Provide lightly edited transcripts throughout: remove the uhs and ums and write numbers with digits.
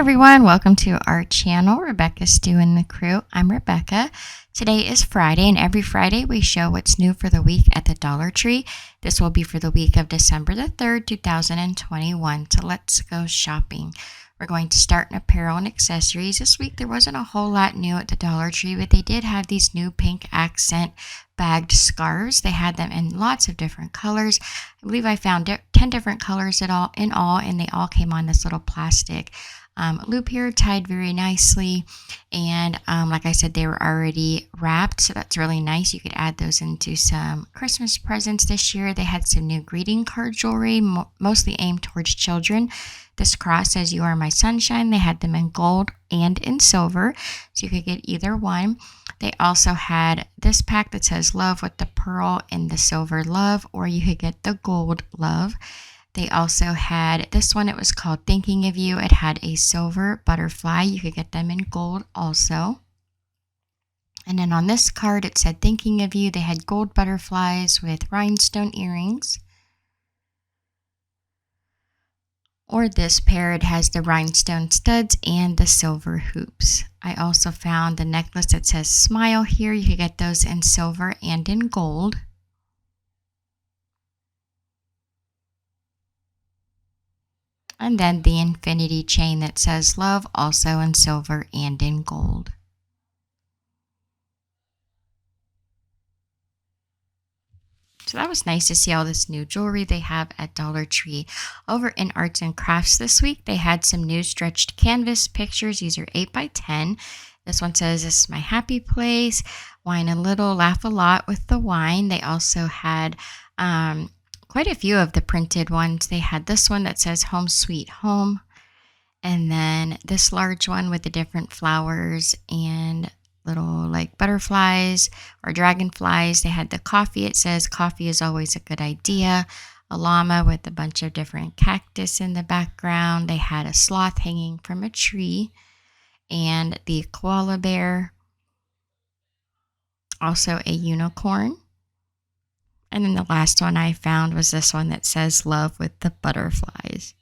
everyone, welcome to our channel, Rebecca, Stu the Crew. I'm Rebecca. Today is Friday, and every Friday we show what's new for the week at the Dollar Tree. This will be for the week of December the 3rd, 2021. So let's go shopping. We're going to start in apparel and accessories. This week there wasn't a whole lot new at the Dollar Tree, but they did have these new pink accent bagged scarves. They had them in lots of different colors. I believe I found 10 different colors in all, and they all came on this little plastic loop here, tied very nicely. And like I said, they were already wrapped, so that's really nice. You could add those into some Christmas presents this year. They had some new greeting card jewelry, mostly aimed towards children. This cross says, "You are my sunshine." They had them in gold and in silver, so you could get either one. They also had this pack that says love with the pearl and the silver love, or you could get the gold love. They also had this one. It was called Thinking of You. It had a silver butterfly. You could get them in gold also. And then on this card, it said Thinking of You. They had gold butterflies with rhinestone earrings. Or this pair, it has the rhinestone studs and the silver hoops. I also found the necklace that says Smile here. You could get those in silver and in gold. And then the infinity chain that says love, also in silver and in gold. So that was nice to see all this new jewelry they have at Dollar Tree. Over in Arts and Crafts this week, they had some new stretched canvas pictures. These are 8 by 10. This one says, "This is my happy place. Wine a little, laugh a lot with the wine." They also had quite a few of the printed ones. They had this one that says Home Sweet Home. And then this large one with the different flowers and little like butterflies or dragonflies. They had the coffee. It says coffee is always a good idea. A llama with a bunch of different cactus in the background. They had a sloth hanging from a tree and the koala bear. Also a unicorn. And then the last one I found was this one that says love with the butterflies.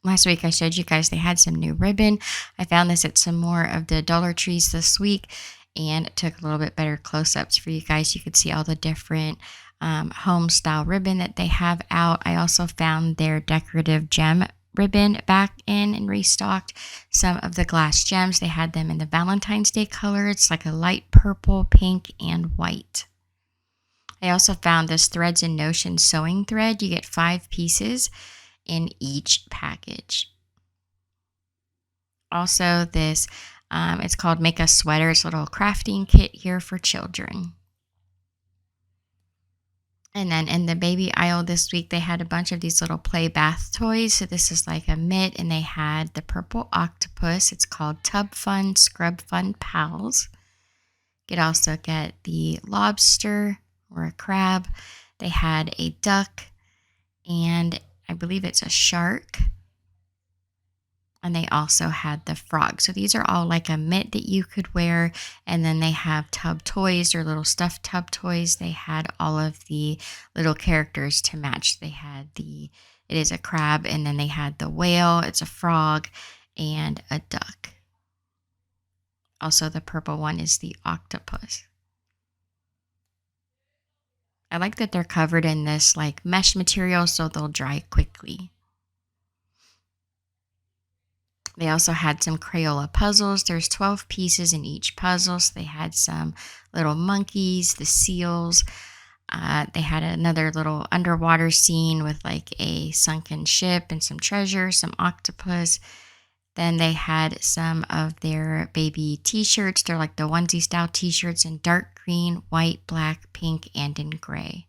Last week I showed you guys they had some new ribbon. I found this at some more of the Dollar Trees this week and took a little bit better close-ups for you guys. You could see all the different home style ribbon that they have out. I also found their decorative gem ribbon back in and restocked some of the glass gems. They had them in the Valentine's Day color. It's like a light purple, pink, and white. I also found this Threads in Notion sewing thread. You get 5 pieces in each package. Also this, it's called Make a Sweater. It's a little crafting kit here for children. And then in the baby aisle this week, they had a bunch of these little play bath toys. So this is like a mitt, and they had the purple octopus. It's called Tub Fun, Scrub Fun Pals. You could also get the lobster or a crab. They had a duck, and I believe it's a shark. And they also had the frog. So these are all like a mitt that you could wear. And then they have tub toys or little stuffed tub toys. They had all of the little characters to match. They had it is a crab, and then they had the whale, it's a frog, and a duck. Also the purple one is the octopus. I like that they're covered in this like mesh material so they'll dry quickly. They also had some Crayola puzzles. There's 12 pieces in each puzzle. So they had some little monkeys, the seals. They had another little underwater scene with like a sunken ship and some treasure, some octopus. Then they had some of their baby t-shirts. They're like the onesie style t-shirts in dark green, white, black, pink, and in gray.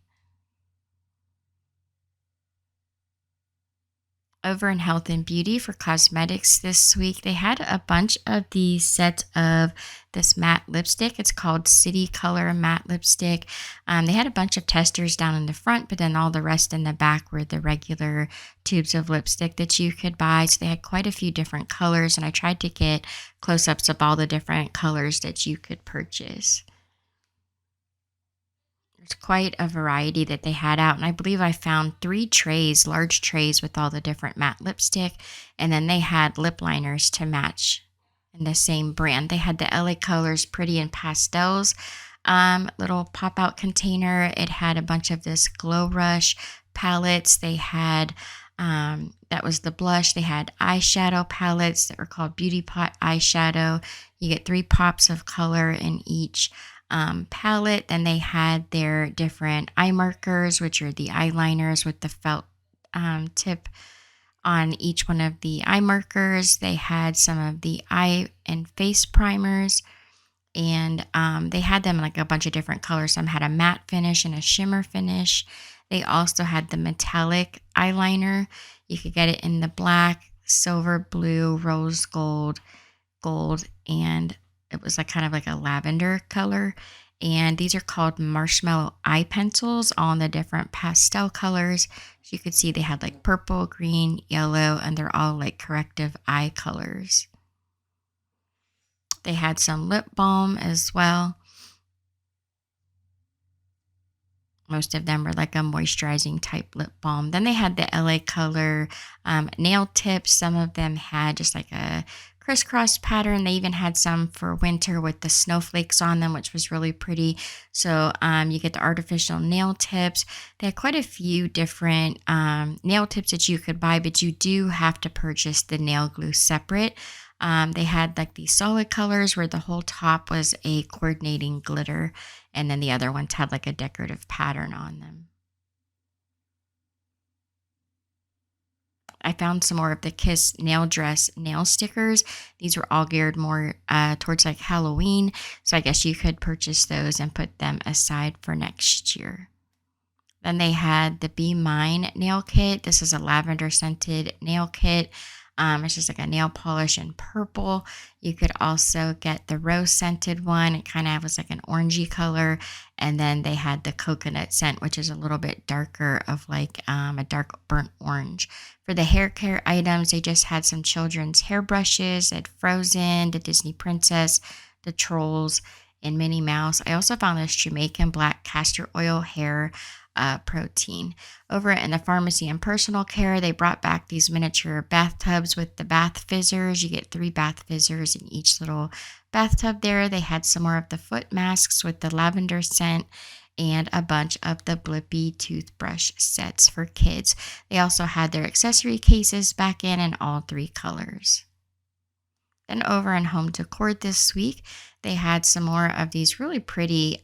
Over in Health and Beauty for cosmetics this week, they had a bunch of the sets of this matte lipstick. It's called City Color Matte Lipstick. They had a bunch of testers down in the front, but then all the rest in the back were the regular tubes of lipstick that you could buy. So they had quite a few different colors, and I tried to get close-ups of all the different colors that you could purchase. was quite a variety that they had out. And I believe I found 3 trays, large trays with all the different matte lipstick. And then they had lip liners to match in the same brand. They had the LA Colors Pretty in Pastels little pop out container. It had a bunch of this Glow Rush palettes. They had, that was the blush. They had eyeshadow palettes that were called Beauty Pot Eyeshadow. You get 3 pops of color in each palette. Then they had their different eye markers, which are the eyeliners with the felt tip on each one of the eye markers. They had some of the eye and face primers, and they had them in like a bunch of different colors. Some had a matte finish and a shimmer finish. They also had the metallic eyeliner. You could get it in the black, silver, blue, rose gold, and it was like kind of like a lavender color. And these are called marshmallow eye pencils, all in the different pastel colors. So you could see they had like purple, green, yellow, and they're all like corrective eye colors. They had some lip balm as well. Most of them were like a moisturizing type lip balm. Then they had the LA Color nail tips. Some of them had just like a crisscross pattern. They even had some for winter with the snowflakes on them, which was really pretty. So you get the artificial nail tips. They had quite a few different nail tips that you could buy, but you do have to purchase the nail glue separate. They had like these solid colors where the whole top was a coordinating glitter, and then the other ones had like a decorative pattern on them. I found some more of the Kiss Nail Dress nail stickers. These were all geared more towards like Halloween, so I guess you could purchase those and put them aside for next year. Then they had the Be Mine nail kit. This is a lavender scented nail kit. It's just like a nail polish in purple. You could also get the rose scented one. It kind of was like an orangey color. And then they had the coconut scent, which is a little bit darker, of like a dark burnt orange. For the hair care items, they just had some children's hair brushes at Frozen, the Disney Princess, the Trolls, and Minnie Mouse. I also found this Jamaican black castor oil hair protein. Over in the pharmacy and personal care, they brought back these miniature bathtubs with the bath fizzers. You get 3 bath fizzers in each little bathtub there. They had some more of the foot masks with the lavender scent and a bunch of the Blippi toothbrush sets for kids. They also had their accessory cases back in all 3 colors. Then over in home decor this week, they had some more of these really pretty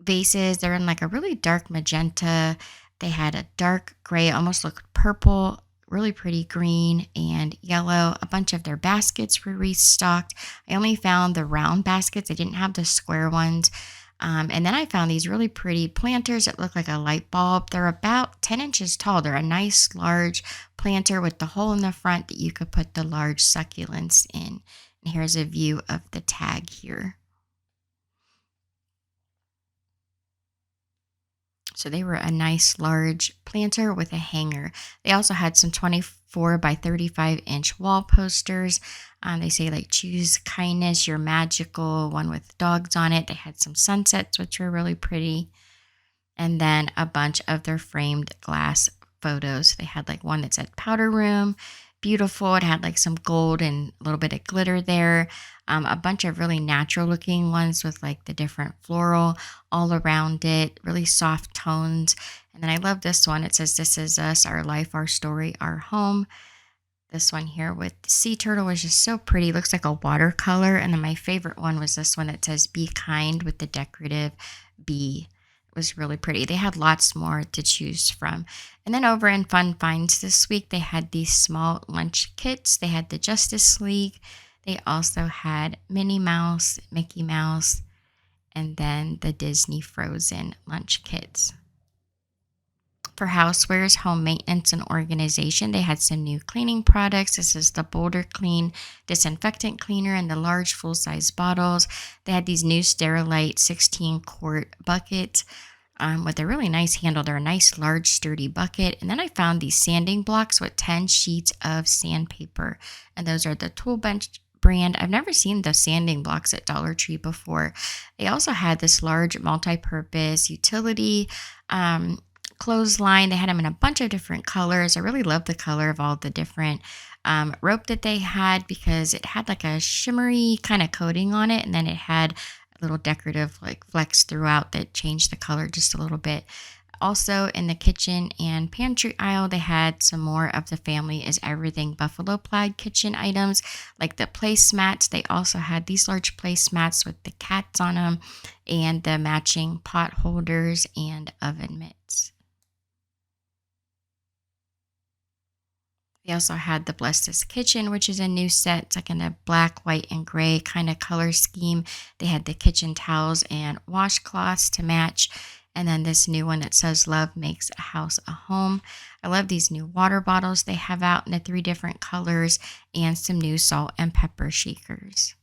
vases. They're in like a really dark magenta. They had a dark gray, almost looked purple, really pretty green and yellow. A bunch of their baskets were restocked. I only found the round baskets. I didn't have the square ones. And then I found these really pretty planters that look like a light bulb. They're about 10 inches tall. They're a nice large planter with the hole in the front that you could put the large succulents in. And here's a view of the tag here. So they were a nice large planter with a hanger. They also had some 24 by 35 inch wall posters. They say like choose kindness, you're magical, one with dogs on it. They had some sunsets, which were really pretty. And then a bunch of their framed glass photos. They had like one that said powder room, beautiful. It had like some gold and a little bit of glitter there. A bunch of really natural looking ones with like the different floral all around it, really soft tones. And then I love this one. It says, "This is us, our life, our story, our home." This one here with the sea turtle was just so pretty. It looks like a watercolor. And then my favorite one was this one that says, "Be kind," with the decorative bee. It was really pretty. They had lots more to choose from. And then over in Fun Finds this week, they had these small lunch kits. They had the Justice League. They also had Minnie Mouse, Mickey Mouse, and then the Disney Frozen lunch kits. For housewares, home maintenance, and organization, they had some new cleaning products. This is the Boulder Clean disinfectant cleaner in the large full-size bottles. They had these new Sterilite 16-quart buckets with a really nice handle. They're a nice, large, sturdy bucket. And then I found these sanding blocks with 10 sheets of sandpaper. And those are the tool bench brand. I've never seen the sanding blocks at Dollar Tree before. They also had this large multi-purpose utility um, clothesline. They had them in a bunch of different colors. I really love the color of all the different rope that they had because it had like a shimmery kind of coating on it, and then it had a little decorative like flecks throughout that changed the color just a little bit. Also, in the kitchen and pantry aisle, they had some more of the family is everything buffalo plaid kitchen items like the placemats. They also had these large placemats with the cats on them and the matching pot holders and oven mitts. They also had the Bless This Kitchen, which is a new set. It's like in a black, white, and gray kind of color scheme. They had the kitchen towels and washcloths to match. And then this new one that says Love Makes a House a Home. I love these new water bottles they have out in the 3 different colors and some new salt and pepper shakers.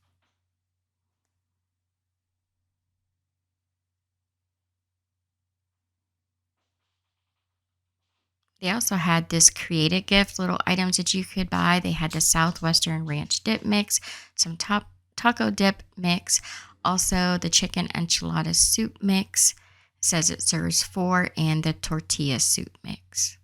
They also had this creative gift little items that you could buy. They had the Southwestern Ranch dip mix, some taco dip mix, also the chicken enchilada soup mix. It says it serves 4, and the tortilla soup mix.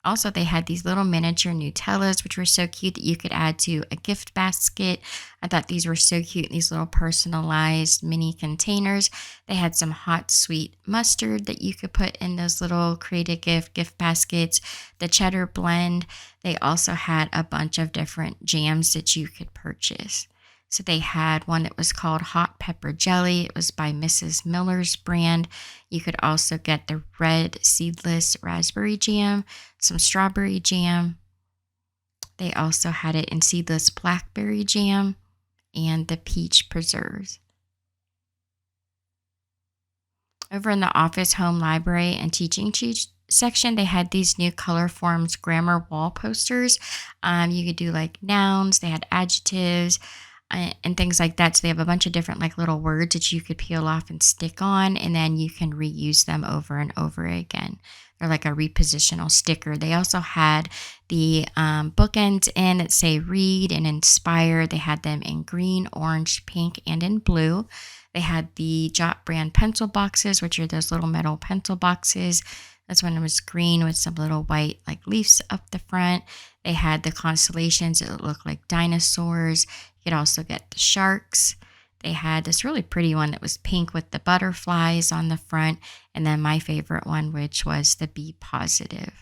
Also, they had these little miniature Nutellas, which were so cute that you could add to a gift basket. I thought these were so cute, these little personalized mini containers. They had some hot sweet mustard that you could put in those little creative gift baskets, the cheddar blend. They also had a bunch of different jams that you could purchase. So they had one that was called Hot Pepper Jelly. It was by Mrs. Miller's brand. You could also get the red seedless raspberry jam, some strawberry jam. They also had it in seedless blackberry jam and the peach preserves. Over in the office, home, library, and teaching section, they had these new color forms grammar wall posters. You could do like nouns. They had adjectives and things like that. So they have a bunch of different like little words that you could peel off and stick on, and then you can reuse them over and over again. They're like a repositional sticker. They also had the bookends in that say read and inspire. They had them in green, orange, pink, and in blue. They had the Jot brand pencil boxes, which are those little metal pencil boxes. This one was green with some little white like leaves up the front. They had the constellations that look like dinosaurs. You could also get the sharks. They had this really pretty one that was pink with the butterflies on the front. And then my favorite one, which was the Be Positive.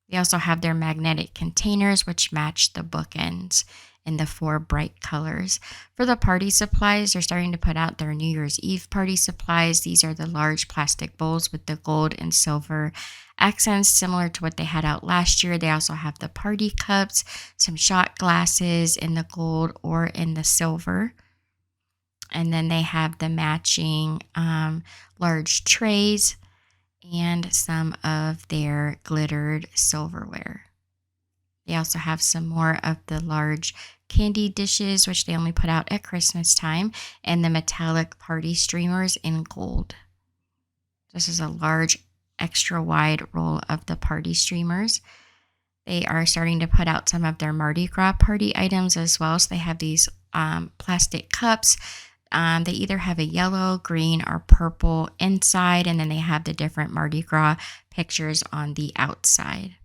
They also have their magnetic containers, which match the bookends in the 4 bright colors. For the party supplies, they're starting to put out their New Year's Eve party supplies. These are the large plastic bowls with the gold and silver accents, similar to what they had out last year. They also have the party cups, some shot glasses in the gold or in the silver. And then they have the matching large trays and some of their glittered silverware. They also have some more of the large candy dishes, which they only put out at Christmas time, and the metallic party streamers in gold. This is a large, extra wide roll of the party streamers. They are starting to put out some of their Mardi Gras party items as well. So they have these plastic cups. They either have a yellow, green, or purple inside, and then they have the different Mardi Gras pictures on the outside.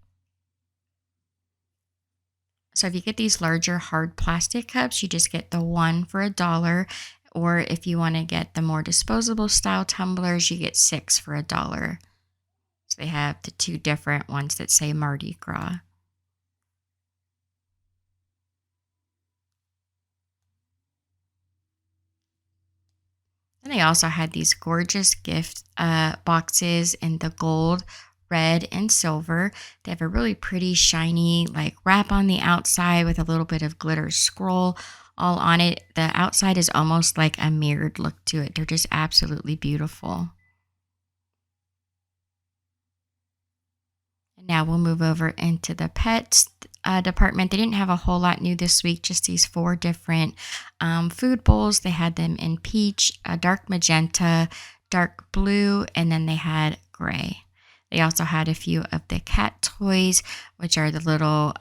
So if you get these larger hard plastic cups, you just get the one for $1. Or if you want to get the more disposable style tumblers, you get 6 for $1. So they have the 2 different ones that say Mardi Gras. And they also had these gorgeous gift boxes in the gold, red, and silver. They have a really pretty, shiny, like wrap on the outside with a little bit of glitter scroll all on it. The outside is almost like a mirrored look to it. They're just absolutely beautiful. And now we'll move over into the pets department. They didn't have a whole lot new this week, just these 4 different food bowls. They had them in peach, dark magenta, dark blue, and then they had gray. They also had a few of the cat toys, which are the little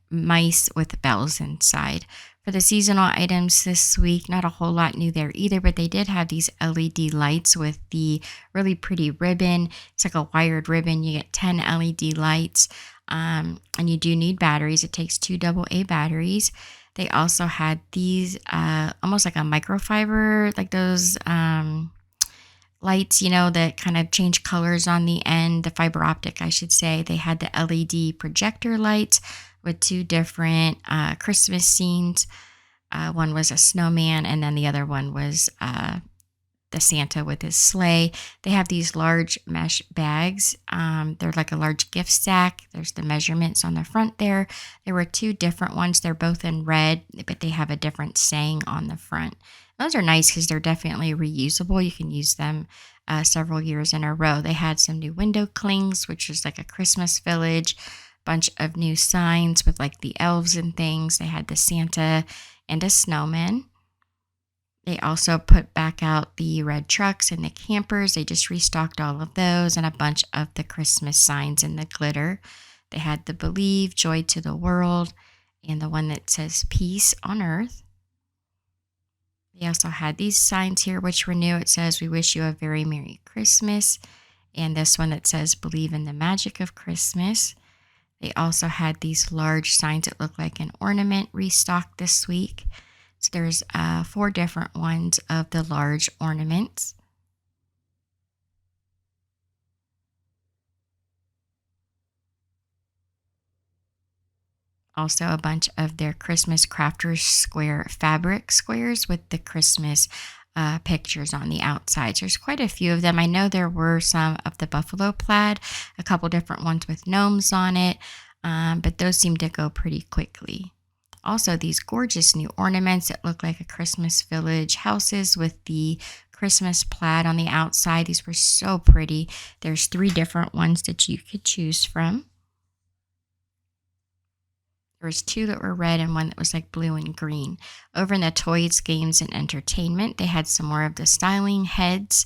mice with bells inside. For the seasonal items this week, not a whole lot new there either, but they did have these LED lights with the really pretty ribbon. It's like a wired ribbon. You get 10 LED lights, and you do need batteries. It takes 2 AA batteries. They also had these almost like a microfiber, like those lights, that kind of change colors on the end, the fiber optic, I should say. They had the LED projector lights with 2 different Christmas scenes. One was a snowman, and then the other one was the Santa with his sleigh. They have these large mesh bags. They're like a large gift sack. There's the measurements on the front there. There were 2 different ones. They're both in red, but they have a different saying on the front. Those are nice because they're definitely reusable. You can use them several years in a row. They had some new window clings, which is like a Christmas village, bunch of new signs with like the elves and things. They had the Santa and a snowman. They also put back out the red trucks and the campers. They just restocked all of those and a bunch of the Christmas signs in the glitter. They had the Believe, Joy to the World, and the one that says Peace on Earth. They also had these signs here, which were new. It says, We wish you a very Merry Christmas. And this one that says, Believe in the magic of Christmas. They also had these large signs that look like an ornament restocked this week. So there's 4 different ones of the large ornaments. Also a bunch of their Christmas Crafters Square fabric squares with the Christmas pictures on the outside. So there's quite a few of them. I know there were some of the buffalo plaid, a couple different ones with gnomes on it, but those seem to go pretty quickly. Also, these gorgeous new ornaments that look like a Christmas village houses with the Christmas plaid on the outside. These were so pretty. There's 3 different ones that you could choose from. There was 2 that were red and one that was like blue and green. Over in the toys, games, and entertainment, they had some more of the styling heads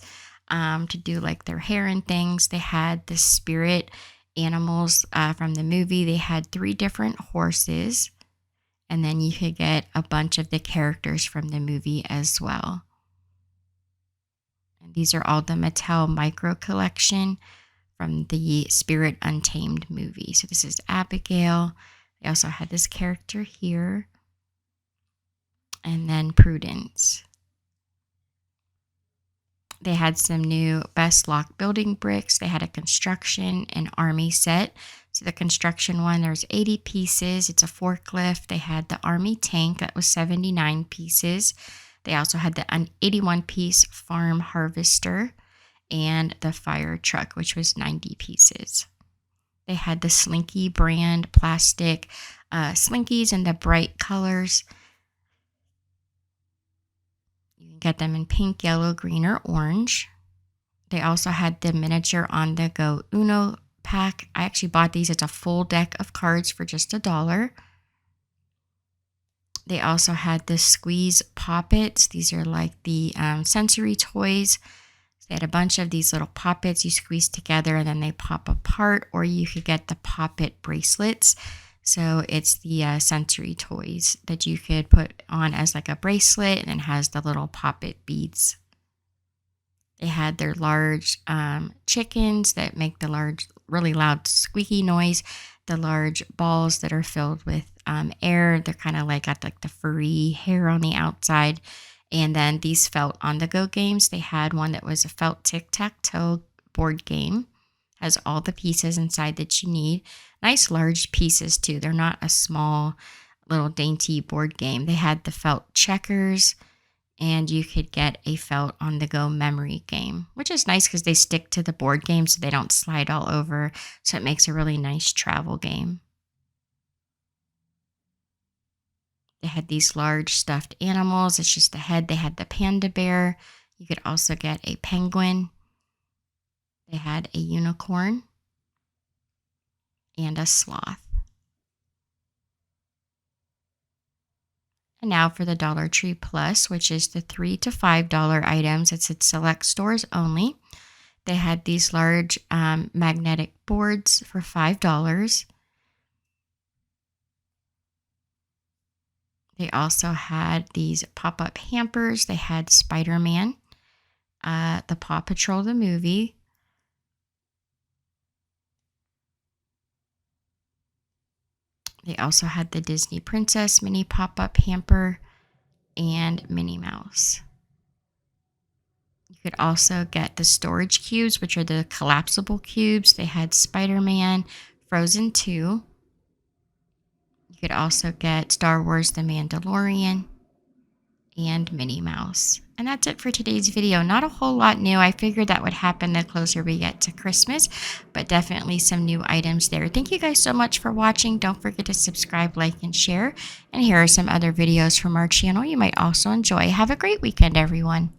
to do like their hair and things. They had the spirit animals from the movie. They had 3 different horses. And then you could get a bunch of the characters from the movie as well. And these are all the Mattel Micro Collection from the Spirit Untamed movie. So this is Abigail. They also had this character here. And then Prudence. They had some new Best Lock building bricks. They had a construction and army set. So the construction one, there's 80 pieces. It's a forklift. They had the army tank that was 79 pieces. They also had the 81-piece farm harvester and the fire truck, which was 90 pieces. They had the Slinky brand plastic Slinkies in the bright colors. You can get them in pink, yellow, green, or orange. They also had the miniature on the go Uno pack. I actually bought these. It's a full deck of cards for just $1. They also had the Squeeze Poppets. These are like the sensory toys. They had a bunch of these little poppets you squeeze together and then they pop apart, or you could get the poppet bracelets. So it's the sensory toys that you could put on as like a bracelet, and it has the little poppet beads. They had their large chickens that make the large, really loud squeaky noise. The large balls that are filled with air. They're kind of like got like the furry hair on the outside. And then these felt on the go games. They had one that was a felt tic-tac-toe board game. Has all the pieces inside that you need. Nice large pieces too. They're not a small little dainty board game. They had the felt checkers. And you could get a felt on the go memory game, which is nice because they stick to the board game so they don't slide all over. So it makes a really nice travel game. They had these large stuffed animals. It's just the head. They had the panda bear. You could also get a penguin. They had a unicorn and a sloth. And now for the Dollar Tree Plus, which is the $3 to $5 items. It's at select stores only. They had these large magnetic boards for $5. They also had these pop-up hampers. They had Spider-Man, the Paw Patrol, the movie. They also had the Disney Princess mini pop-up hamper and Minnie Mouse. You could also get the storage cubes, which are the collapsible cubes. They had Spider-Man, Frozen 2. You could also get Star Wars The Mandalorian and Minnie Mouse. And that's it for today's video. Not a whole lot new. I figured that would happen the closer we get to Christmas, but definitely some new items there. Thank you guys so much for watching. Don't forget to subscribe, like, and share. And here are some other videos from our channel you might also enjoy. Have a great weekend, everyone.